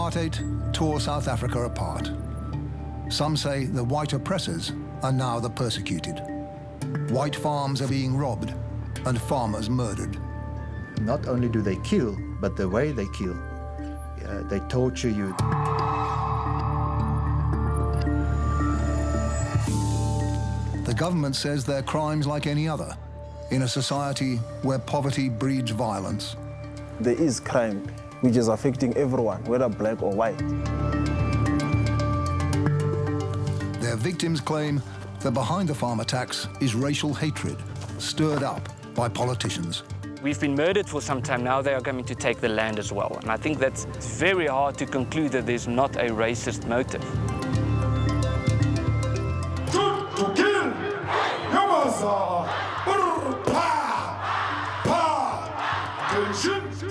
Apartheid tore South Africa apart. Some say the white oppressors are now the persecuted. White farms are being robbed and farmers murdered. Not only do they kill, but the way they kill. They torture you. The government says they're crimes like any other, in a society where poverty breeds violence. There is crime which is affecting everyone, whether black or white. Their victims claim that behind the farm attacks is racial hatred, stirred up by politicians. We've been murdered for some time now. They are coming to take the land as well. And I think that's very hard to conclude that there's not a racist motive. Shoot to kill!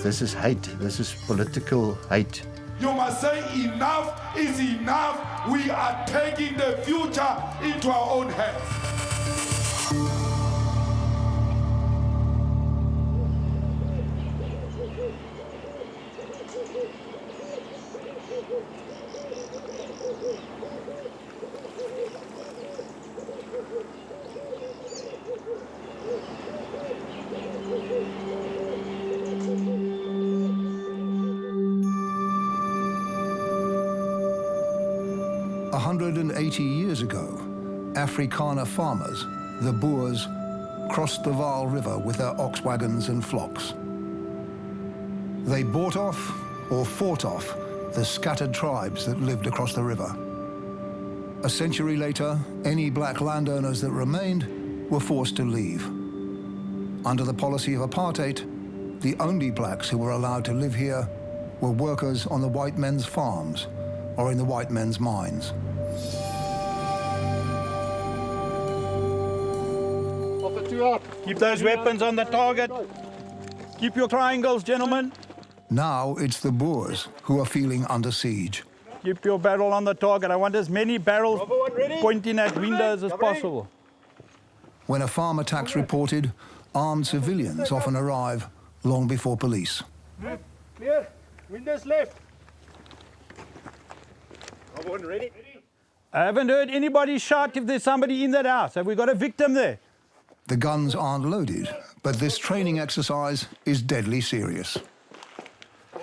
This is hate. This is political hate. You must say enough is enough. We are taking the future into our own hands. A 180 years ago, Afrikaner farmers, the Boers, crossed the Vaal River with their ox wagons and flocks. They bought off or fought off the scattered tribes that lived across the river. A century later, any black landowners that remained were forced to leave. Under the policy of apartheid, the only blacks who were allowed to live here were workers on the white men's farms or in the white men's mines. Keep those weapons on the target. Keep your triangles, gentlemen. Now it's the Boers who are feeling under siege. Keep your barrel on the target. I want as many barrels pointing at windows as possible. When a farm attack's reported, armed civilians often arrive long before police. Clear. Windows left. Everyone ready? I haven't heard anybody shout if there's somebody in that house. Have we got a victim there? The guns aren't loaded, but this training exercise is deadly serious.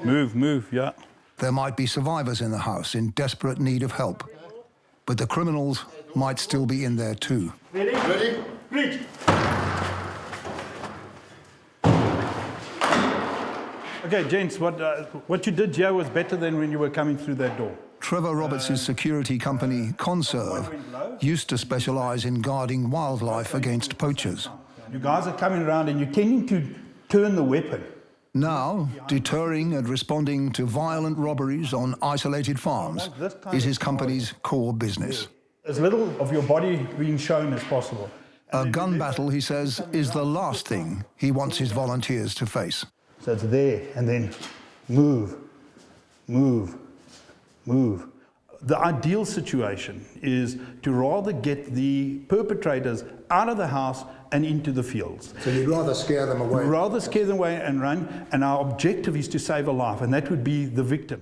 Move, yeah. There might be survivors in the house in desperate need of help, but the criminals might still be in there too. Ready? Reach. Okay, gents, what you did here was better than when you were coming through that door. Trevor Roberts' security company, Conserve, used to specialize in guarding wildlife against poachers. You guys are coming around and you're tending to turn the weapon. Now, deterring and responding to violent robberies on isolated farms is his company's core business. As little of your body being shown as possible. A gun battle, he says, is the last thing he wants his volunteers to face. So it's there, and then move. The ideal situation is to rather get the perpetrators out of the house and into the fields. So you'd rather scare them away? We'd rather scare them away and run, and our objective is to save a life, and that would be the victim.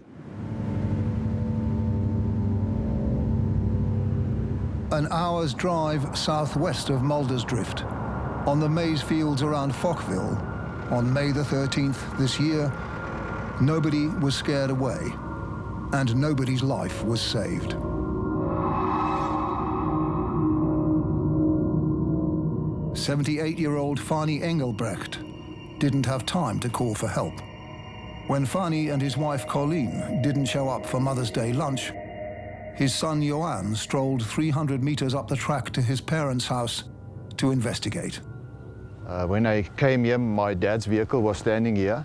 An hour's drive southwest of Muldersdrift, on the maize fields around Fockville, on May the 13th this year, nobody was scared away, and nobody's life was saved. "78-year-old Fani Engelbrecht didn't have time to call for help. When Fani and his wife Colleen didn't show up for Mother's Day lunch, his son Johan strolled 300 meters up the track to his parents' house to investigate. When I came here, my dad's vehicle was standing here,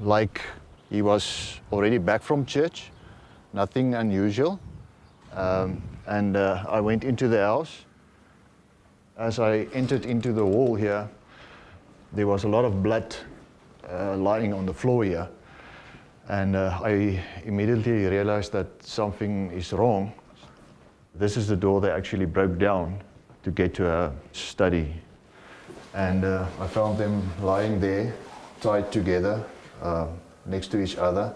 like he was already back from church, nothing unusual. And I went into the house. As I entered into the wall here, there was a lot of blood lying on the floor here. And I immediately realized that something is wrong. This is the door they actually broke down to get to a study. And I found them lying there, tied together, next to each other.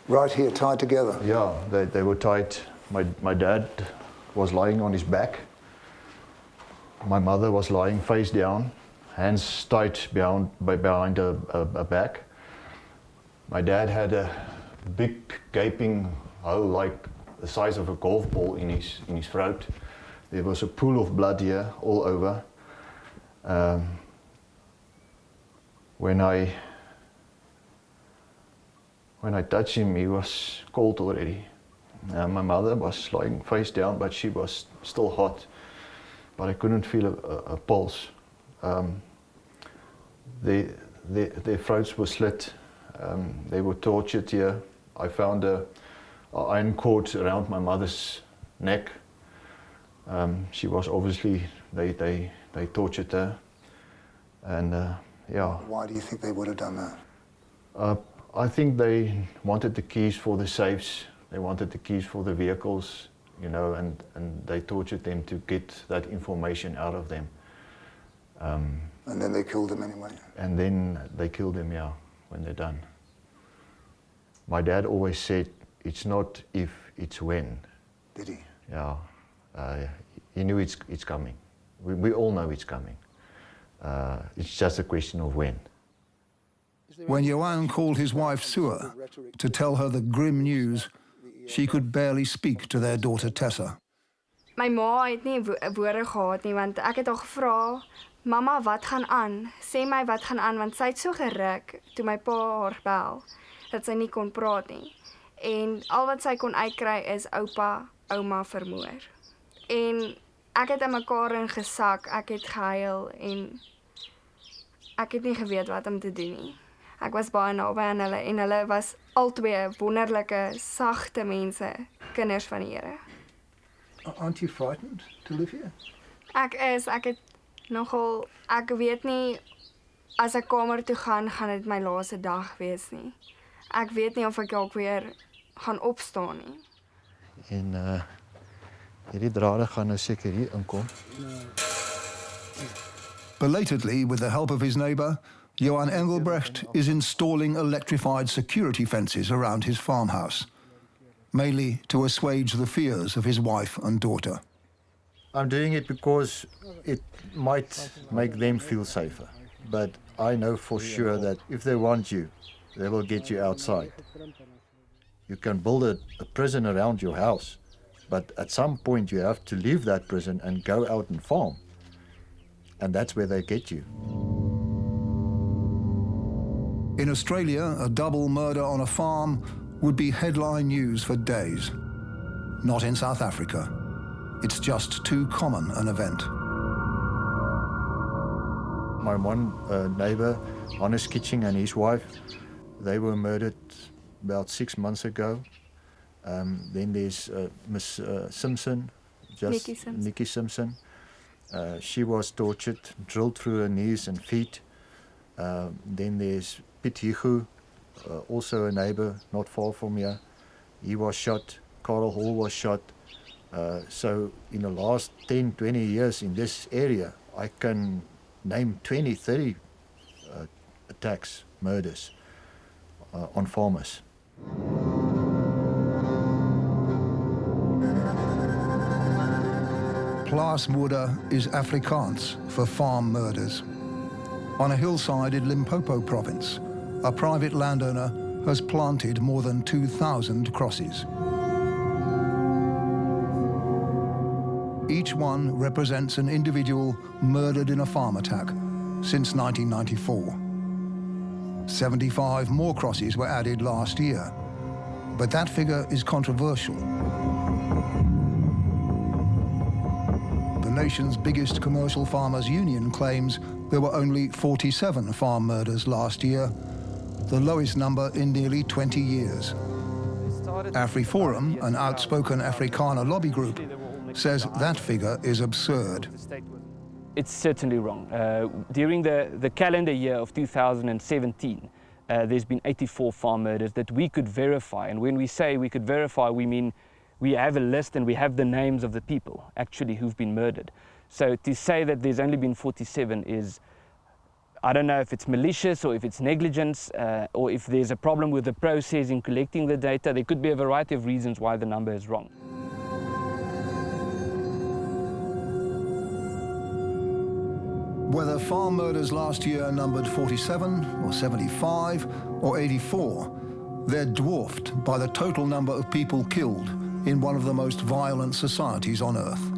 Right here, tied together? Yeah, they were tied. My dad was lying on his back. My mother was lying face down, hands tied behind her back. My dad had a big gaping hole like the size of a golf ball in his throat. There was a pool of blood here all over. When I touched him, he was cold already. My mother was lying face down, but she was still hot. But I couldn't feel a pulse. Their throats were slit. They were tortured here. I found an iron cord around my mother's neck. She was obviously, they tortured her. And yeah. Why do you think they would have done that? I think they wanted the keys for the safes. They wanted the keys for the vehicles, you know, and they tortured them to get that information out of them. And then they killed them anyway? And then they killed them, yeah, when they're done. My dad always said, it's not if, it's when. Did he? Yeah, he knew it's coming. We all know it's coming. It's just a question of when. When Johan called his wife Sue to tell her the grim news, she could barely speak to their daughter Tessa. My ma het nie woorde gehad nie, want ek het haar gevra, "Mama, wat gaan aan? Sê my wat gaan aan," want sy het so geruk toe my pa haar bel dat sy nie kon praat nie. En al wat sy kon uitkry is oupa, ouma vermoor. En ek het in mekaar ingesak, ek het gehuil en ek het nie geweet wat om te doen nie. Ek was baie naby aan hulle en hulle was albei wonderlike, sagte mense, kinders van die Here. Aren't you frightened to live here? Ek weet nie, as ek kamer toe gaan dit my laaste dag wees nie. Ek weet nie of ek ook weer gaan opstaan nie. En hierdie drade gaan nou seker hier inkom. Belatedly, with the help of his neighbour, Johan Engelbrecht is installing electrified security fences around his farmhouse, mainly to assuage the fears of his wife and daughter. I'm doing it because it might make them feel safer. But I know for sure that if they want you, they will get you outside. You can build a prison around your house, but at some point you have to leave that prison and go out and farm. And that's where they get you. In Australia, a double murder on a farm would be headline news for days. Not in South Africa. It's just too common an event. My one neighbor, Hannes Kitching, and his wife, they were murdered about 6 months ago. Then there's Miss Simpson, Nikki Simpson. She was tortured, drilled through her knees and feet. Then there's Piet Higu, also a neighbor not far from here. He was shot. Karel Hall was shot. So in the last 10, 20 years in this area, I can name 20, 30 attacks, murders on farmers. Plaasmoeder is Afrikaans for farm murders. On a hillside in Limpopo province, a private landowner has planted more than 2,000 crosses. Each one represents an individual murdered in a farm attack since 1994. 75 more crosses were added last year, but that figure is controversial. The nation's biggest commercial farmers' union claims there were only 47 farm murders last year, the lowest number in nearly 20 years. AfriForum, an outspoken Afrikaner lobby group, says that figure is absurd. It's certainly wrong. During the calendar year of 2017, there's been 84 farm murders that we could verify. And when we say we could verify, we mean we have a list and we have the names of the people actually who've been murdered. So to say that there's only been 47 is, I don't know if it's malicious or if it's negligence or if there's a problem with the process in collecting the data. There could be a variety of reasons why the number is wrong. Whether farm murders last year numbered 47 or 75 or 84, they're dwarfed by the total number of people killed in one of the most violent societies on earth.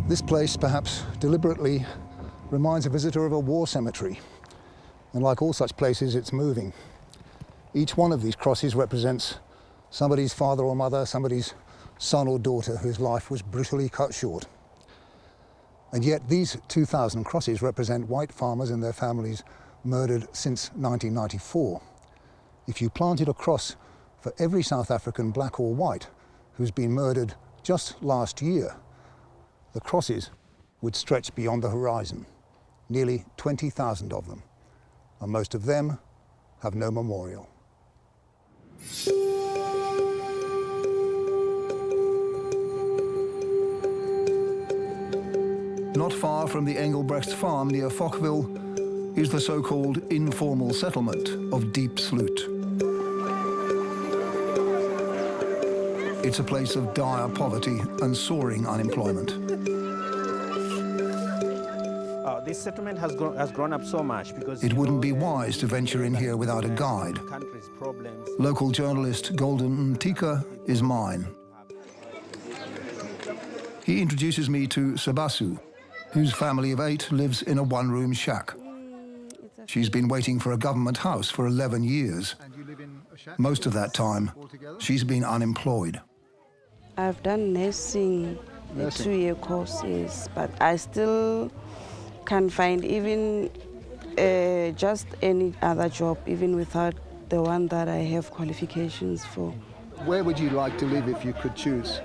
This place, perhaps deliberately, reminds a visitor of a war cemetery. And like all such places, it's moving. Each one of these crosses represents somebody's father or mother, somebody's son or daughter whose life was brutally cut short. And yet these 2,000 crosses represent white farmers and their families murdered since 1994. If you planted a cross for every South African, black or white, who's been murdered just last year, the crosses would stretch beyond the horizon, nearly 20,000 of them, and most of them have no memorial. Not far from the Engelbrecht's farm near Fochville is the so-called informal settlement of Deep Sloot. It's a place of dire poverty and soaring unemployment. This settlement has grown up so much because it wouldn't be wise to venture in here without a guide. Local journalist Golden Ntika is mine. He introduces me to Sabasu, whose family of 8 lives in a one-room shack. She's been waiting for a government house for 11 years. Most of that time, she's been unemployed. I've done nursing, the 2-year courses, but I still can't find even just any other job, even without the one that I have qualifications for. Where would you like to live if you could choose?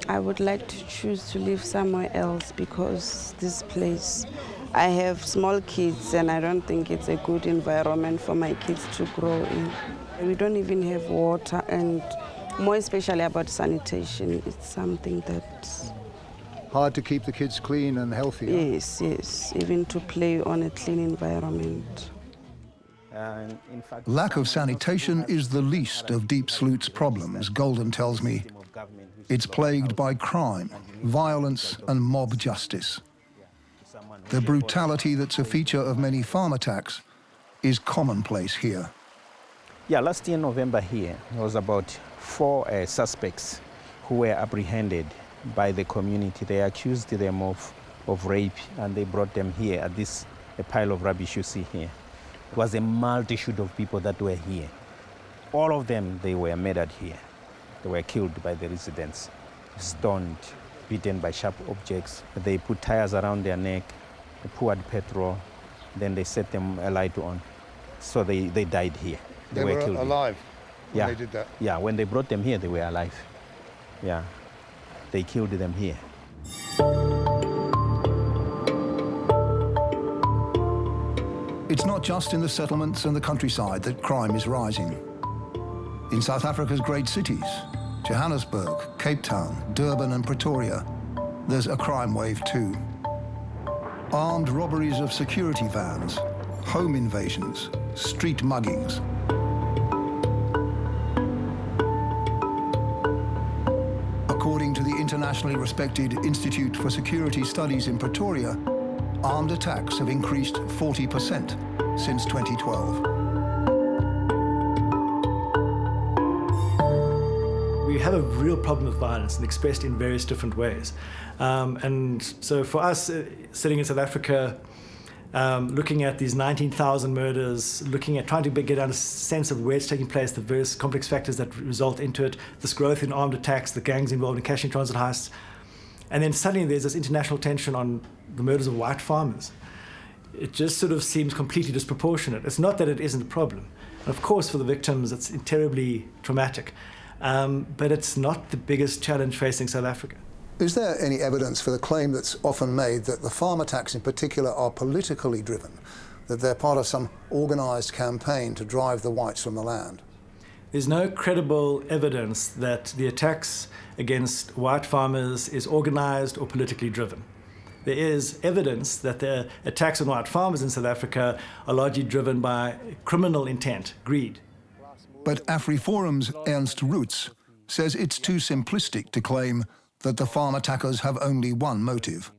I would like to choose to live somewhere else because this place, I have small kids and I don't think it's a good environment for my kids to grow in. We don't even have water, and more especially about sanitation, it's something that's hard to keep the kids clean and healthy. Yes, yes, even to play on a clean environment. Lack of sanitation is the least of Deep Sloot's problems, Golden tells me. It's plagued by crime, violence and mob justice. The brutality that's a feature of many farm attacks is commonplace here. Yeah, last year, November here, there was about 4 suspects who were apprehended by the community. They accused them of rape, and they brought them here at this pile of rubbish you see here. It was a multitude of people that were here. All of them, they were murdered here. They were killed by the residents, stoned, beaten by sharp objects. They put tires around their neck, they poured petrol, then they set them alight on. So they died here. They were killed alive when yeah. they did that? Yeah, when they brought them here, they were alive. Yeah, they killed them here. It's not just in the settlements and the countryside that crime is rising. In South Africa's great cities, Johannesburg, Cape Town, Durban and Pretoria, there's a crime wave too. Armed robberies of security vans, home invasions, street muggings. According to the internationally respected Institute for Security Studies in Pretoria, armed attacks have increased 40% since 2012. We have a real problem with violence and expressed in various different ways. And so for us, sitting in South Africa, looking at these 19,000 murders, looking at trying to get a sense of where it's taking place, the various complex factors that result into it, this growth in armed attacks, the gangs involved in cash and transit heists, and then suddenly there's this international tension on the murders of white farmers. It just sort of seems completely disproportionate. It's not that it isn't a problem. And of course, for the victims, it's terribly traumatic. But it's not the biggest challenge facing South Africa. Is there any evidence for the claim that's often made that the farm attacks in particular are politically driven, that they're part of some organised campaign to drive the whites from the land? There's no credible evidence that the attacks against white farmers is organized or politically driven. There is evidence that the attacks on white farmers in South Africa are largely driven by criminal intent, greed. But AfriForum's Ernst Roots says it's too simplistic to claim that the farm attackers have only one motive.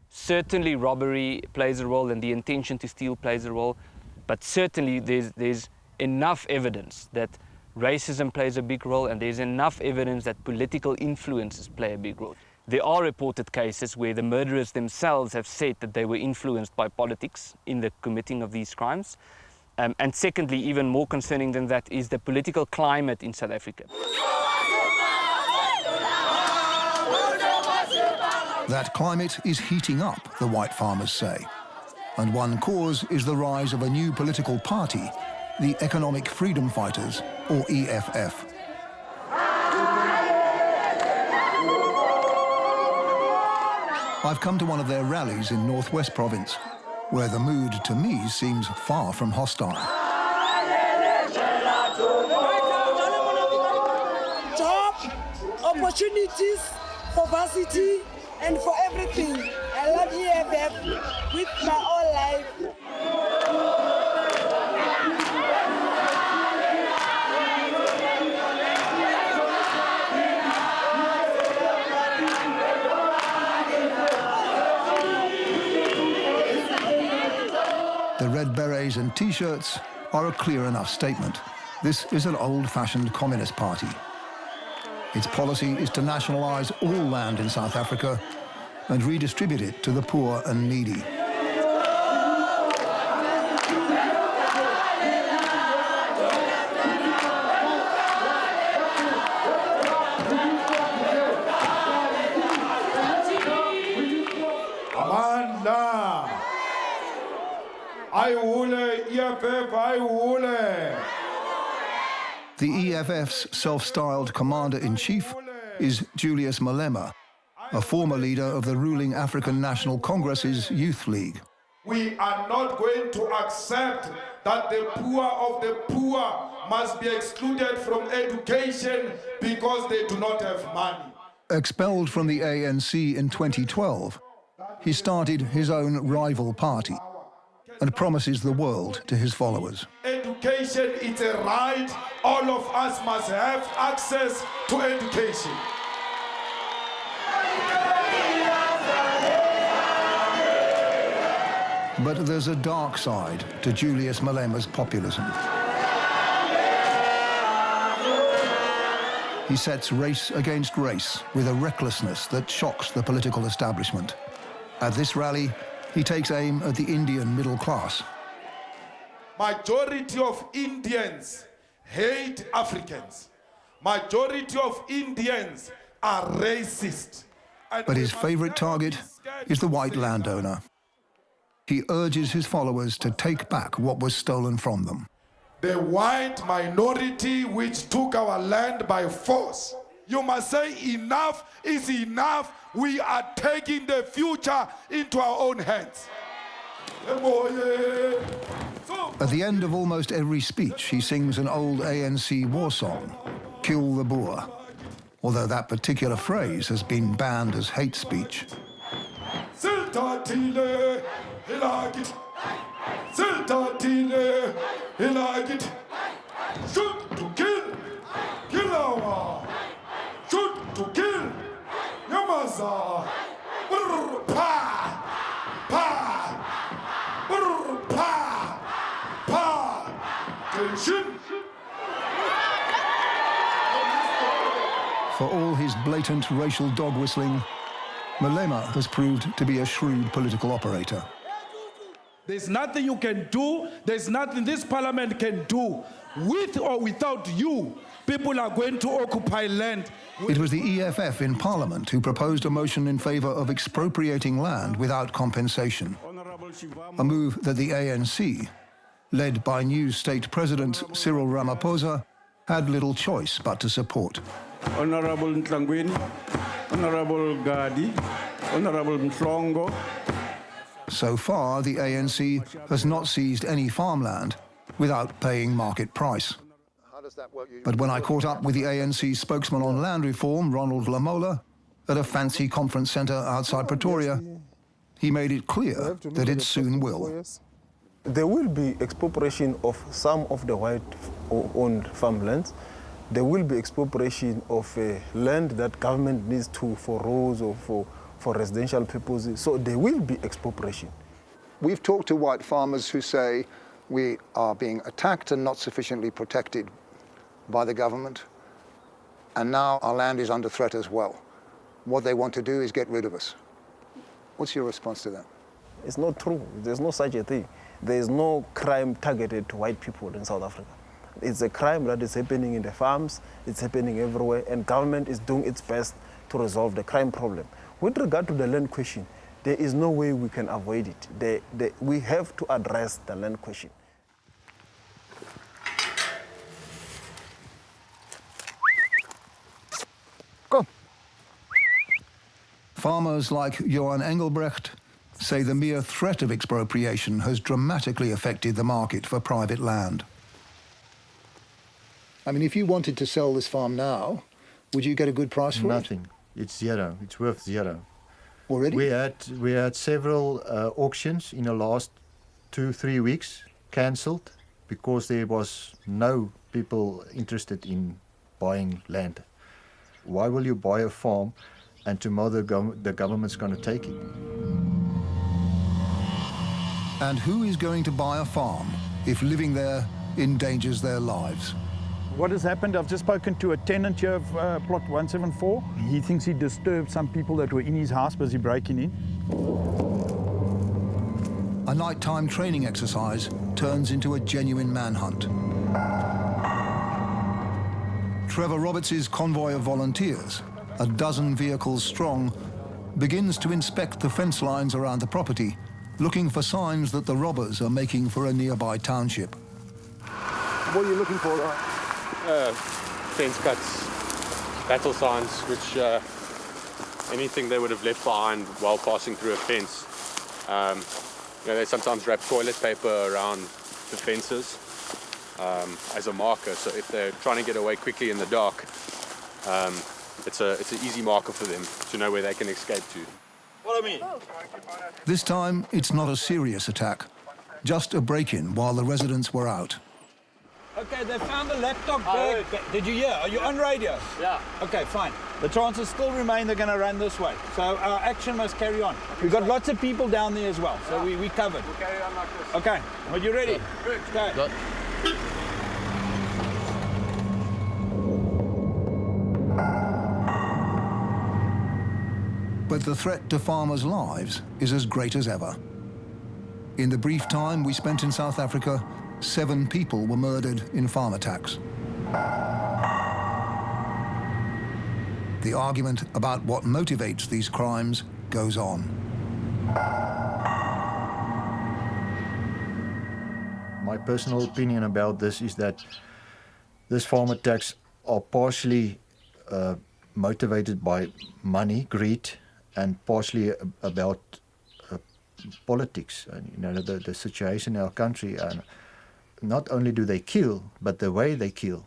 Certainly robbery plays a role and the intention to steal plays a role, but certainly there's enough evidence that racism plays a big role and there's enough evidence that political influences play a big role. There are reported cases where the murderers themselves have said that they were influenced by politics in the committing of these crimes. And secondly, even more concerning than that, is the political climate in South Africa. That climate is heating up, the white farmers say. And one cause is the rise of a new political party, the Economic Freedom Fighters, or EFF. I've come to one of their rallies in Northwest Province, where the mood, to me, seems far from hostile. Job, opportunities for varsity, and for everything. I love EFF with my whole life. The red berets and T-shirts are a clear enough statement. This is an old-fashioned communist party. Its policy is to nationalize all land in South Africa and redistribute it to the poor and needy. Amanda, I will EFF, I will. The EFF's self-styled commander-in-chief is Julius Malema, a former leader of the ruling African National Congress's Youth League. We are not going to accept that the poor of the poor must be excluded from education because they do not have money. Expelled from the ANC in 2012, he started his own rival party and promises the world to his followers. Education is a right. All of us must have access to education. But there's a dark side to Julius Malema's populism. He sets race against race with a recklessness that shocks the political establishment. At this rally, he takes aim at the Indian middle class. Majority of Indians hate Africans. Majority of Indians are racist. But his favorite target is the white landowner. He urges his followers to take back what was stolen from them. The white minority which took our land by force. You must say enough is enough. We are taking the future into our own hands. At the end of almost every speech, he sings an old ANC war song, Kill the Boer, although that particular phrase has been banned as hate speech. Shoot to kill, kill our, shoot to kill, Yamaza, pa, pa, pa, pa, tension. For all his blatant racial dog whistling, Malema has proved to be a shrewd political operator. There's nothing you can do, there's nothing this parliament can do. With or without you, people are going to occupy land. It was the EFF in Parliament who proposed a motion in favour of expropriating land without compensation, a move that the ANC, led by new state president Cyril Ramaphosa, had little choice but to support. Honourable Ntlangwini, Honourable Gadi, Honourable Mhlongo. So far, the ANC has not seized any farmland without paying market price. But when I caught up with the ANC spokesman on land reform, Ronald Lamola, at a fancy conference centre outside Pretoria, he made it clear that it soon will. There will be expropriation of some of the white-owned farmlands. There will be expropriation of land that government needs for roads or for residential purposes. So there will be expropriation. We've talked to white farmers who say we are being attacked and not sufficiently protected by the government, and now our land is under threat as well. What they want to do is get rid of us. What's your response to that? It's not true. There's no such a thing. There is no crime targeted to white people in South Africa. It's a crime that is happening in the farms, it's happening everywhere, and government is doing its best to resolve the crime problem. With regard to the land question, there is no way we can avoid it. We have to address the land question. Go. Farmers like Johan Engelbrecht say the mere threat of expropriation has dramatically affected the market for private land. I mean, if you wanted to sell this farm now, would you get a good price for it? Nothing. It's zero. It's worth zero. Already? We had several auctions in the last 2-3 weeks cancelled because there was no people interested in buying land. Why will you buy a farm and tomorrow the government's going to take it? And who is going to buy a farm if living there endangers their lives? What has happened, I've just spoken to a tenant here of plot 174. He thinks he disturbed some people that were in his house busy breaking in. A nighttime training exercise turns into a genuine manhunt. Trevor Roberts' convoy of volunteers, a dozen vehicles strong, begins to inspect the fence lines around the property, looking for signs that the robbers are making for a nearby township. What are you looking for, fence cuts, battle signs, which anything they would have left behind while passing through a fence. They sometimes wrap toilet paper around the fences as a marker, so if they're trying to get away quickly in the dark, it's an easy marker for them to know where they can escape to. Follow me. This time, it's not a serious attack, just a break-in while the residents were out. Okay, they found a laptop bag. Did you hear? Are you on radio? Yeah. Okay, fine. The chances still remain they're going to run this way. So our action must carry on. We've got lots of people down there as well, so we covered. We'll carry on like this. Okay, are you ready? Good. Okay. Good. But the threat to farmers' lives is as great as ever. In the brief time we spent in South Africa, 7 people were murdered in farm attacks. The argument about what motivates these crimes goes on. My personal opinion about this is that these farm attacks are partially motivated by money, greed, and partially about politics. And, the situation in our country. Not only do they kill, but the way they kill.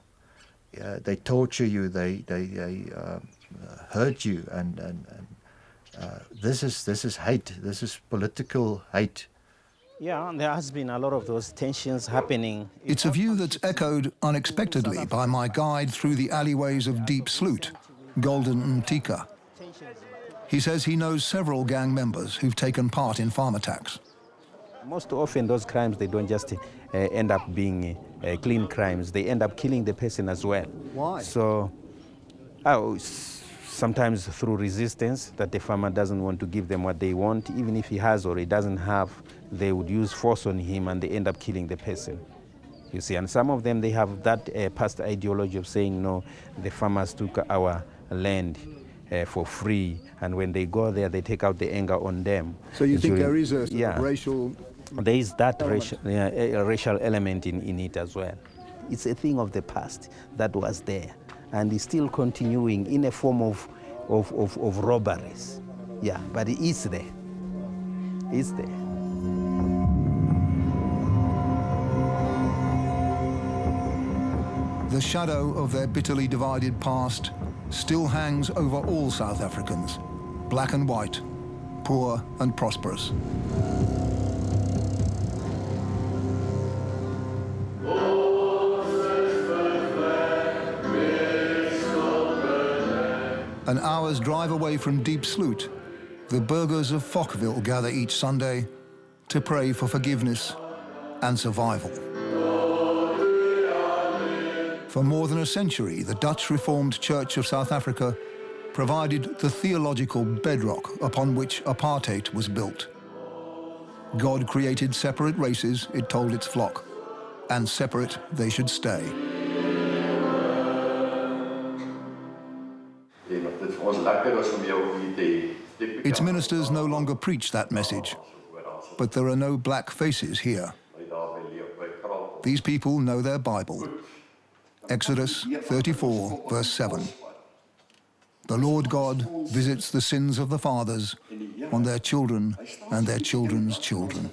They torture you, they hurt you, and this is hate. This is political hate. Yeah, there has been a lot of those tensions happening. It's a view that's echoed unexpectedly by my guide through the alleyways of Deep Sloot, Golden Mtika. He says he knows several gang members who've taken part in farm attacks. Most often those crimes, they don't just end up being clean crimes. They end up killing the person as well. Why? So, sometimes through resistance, that the farmer doesn't want to give them what they want. Even if he has or he doesn't have, they would use force on him and they end up killing the person. You see, and some of them, they have that past ideology of saying, no, the farmers took our land for free, and when they go there, they take out the anger on them. So you think there is a racial... There is that racial element in it as well. It's a thing of the past that was there, and is still continuing in a form of robberies. Yeah, but it is there. It's there. The shadow of their bitterly divided past still hangs over all South Africans, black and white, poor and prosperous. An hour's drive away from Deep Sloot, the burghers of Fockville gather each Sunday to pray for forgiveness and survival. For more than a century, the Dutch Reformed Church of South Africa provided the theological bedrock upon which apartheid was built. God created separate races, it told its flock, and separate they should stay. Its ministers no longer preach that message, but there are no black faces here. These people know their Bible. Exodus 34, verse 7. The Lord God visits the sins of the fathers on their children and their children's children.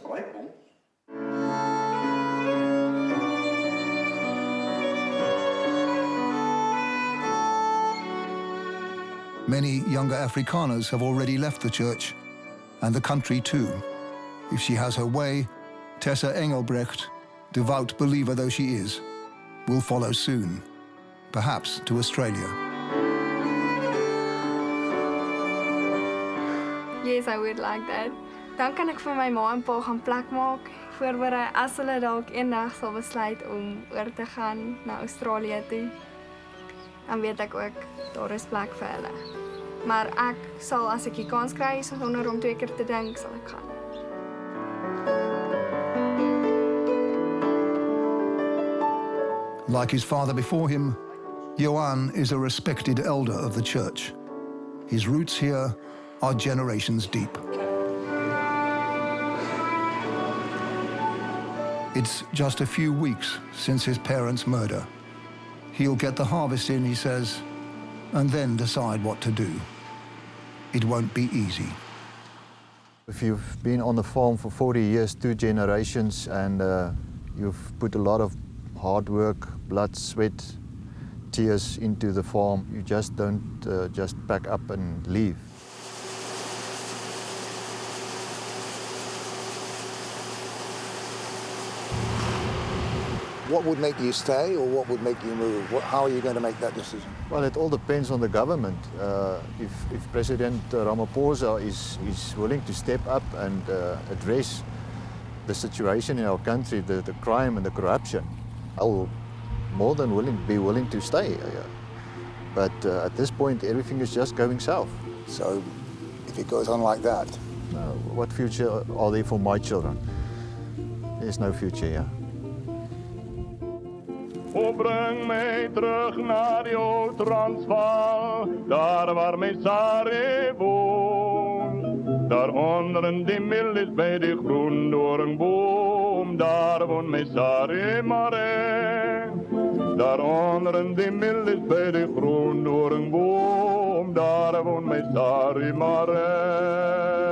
Many younger Afrikaners have already left the church, and the country too. If she has her way, Tessa Engelbrecht, devout believer though she is, will follow soon, perhaps to Australia. Yes, I would like that. Dan kan ek vir my ma en pa gaan plek maak, voorberei as hulle dalk eendag sal besluit om oor te gaan na Australië toe. Dan weet ek ook daar is plek vir hulle. Maar ek sal as ek die kans kry sonder om 2 keer te dink, sal ek gaan. Like his father before him, Johan is a respected elder of the church. His roots here are generations deep. It's just a few weeks since his parents' murder. He'll get the harvest in, he says, and then decide what to do. It won't be easy. If you've been on the farm for 40 years, 2 generations, and you've put a lot of hard work, blood, sweat, tears into the farm, you just don't just pack up and leave. What would make you stay or what would make you move? How are you going to make that decision? Well, it all depends on the government. If President Ramaphosa is willing to step up and address the situation in our country, the crime and the corruption, I'll more than be willing to stay. But at this point, everything is just going south. So, if it goes on like that? What future are there for my children? There's no future here. Breng mij terug naar jouw Transvaal, daar waar mijn Sari woont. Daar onder een dimmel is bij de groendoornboom, daar woont mijn Sari Mare. Daar onder een dimmel is bij de groendoornboom, daar woont mijn Sari Mare.